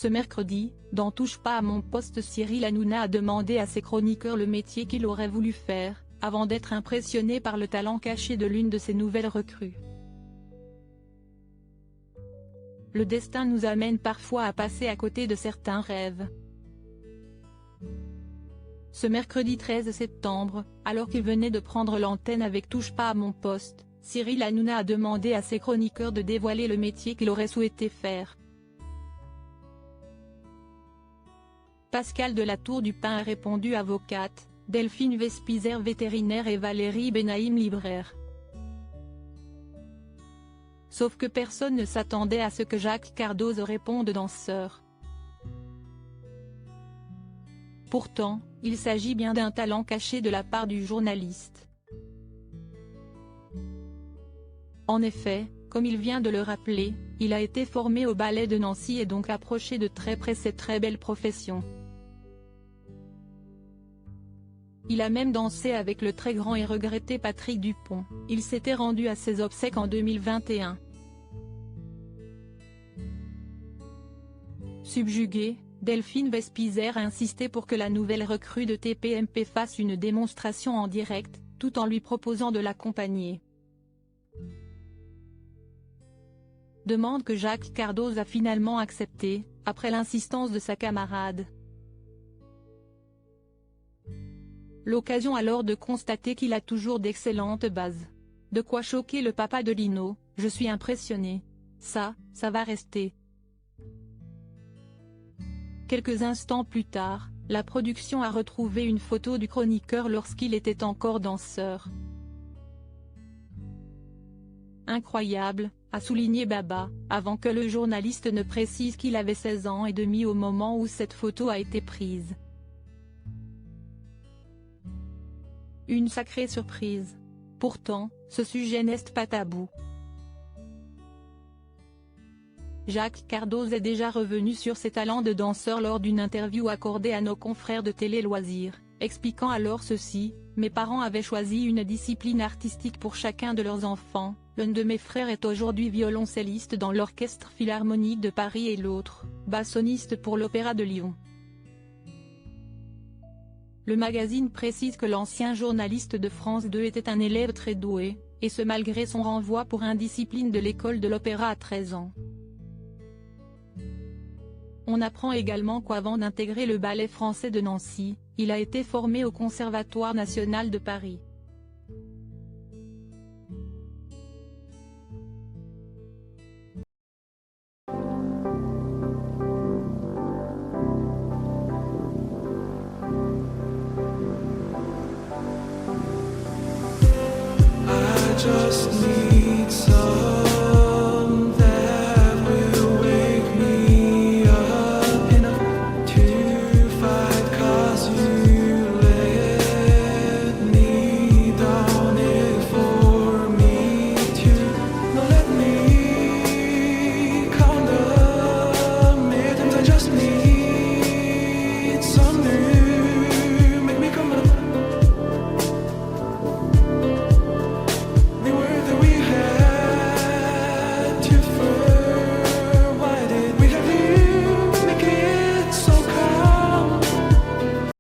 Ce mercredi, dans Touche pas à mon poste, Cyril Hanouna a demandé à ses chroniqueurs le métier qu'il aurait voulu faire, avant d'être impressionné par le talent caché de l'une de ses nouvelles recrues. Le destin nous amène parfois à passer à côté de certains rêves. Ce mercredi 13 septembre, alors qu'il venait de prendre l'antenne avec Touche pas à mon poste, Cyril Hanouna a demandé à ses chroniqueurs de dévoiler le métier qu'il aurait souhaité faire. Pascal de la Tour du Pin a répondu avocate, Delphine Vespizer vétérinaire et Valérie Benaïm libraire. Sauf que personne ne s'attendait à ce que Jacques Cardoz réponde danseur. Pourtant, il s'agit bien d'un talent caché de la part du journaliste. En effet, comme il vient de le rappeler, il a été formé au ballet de Nancy et donc approché de très près cette très belle profession. Il a même dansé avec le très grand et regretté Patrick Dupont. Il s'était rendu à ses obsèques en 2021. Subjuguée, Delphine Vespizer a insisté pour que la nouvelle recrue de TPMP fasse une démonstration en direct, tout en lui proposant de l'accompagner. Demande que Jacques Cardoz a finalement acceptée, après l'insistance de sa camarade. L'occasion alors de constater qu'il a toujours d'excellentes bases. De quoi choquer le papa de Lino, je suis impressionné. Ça va rester. Quelques instants plus tard, la production a retrouvé une photo du chroniqueur lorsqu'il était encore danseur. Incroyable, a souligné Baba, avant que le journaliste ne précise qu'il avait 16 ans et demi au moment où cette photo a été prise. Une sacrée surprise. Pourtant, ce sujet n'est pas tabou. Jacques Cardoz est déjà revenu sur ses talents de danseur lors d'une interview accordée à nos confrères de Télé Loisirs, expliquant alors ceci: « Mes parents avaient choisi une discipline artistique pour chacun de leurs enfants, l'un de mes frères est aujourd'hui violoncelliste dans l'Orchestre Philharmonique de Paris et l'autre, bassoniste pour l'Opéra de Lyon. » Le magazine précise que l'ancien journaliste de France 2 était un élève très doué, et ce malgré son renvoi pour indiscipline de l'école de l'opéra à 13 ans. On apprend également qu'avant d'intégrer le Ballet français de Nancy, il a été formé au Conservatoire national de Paris. Just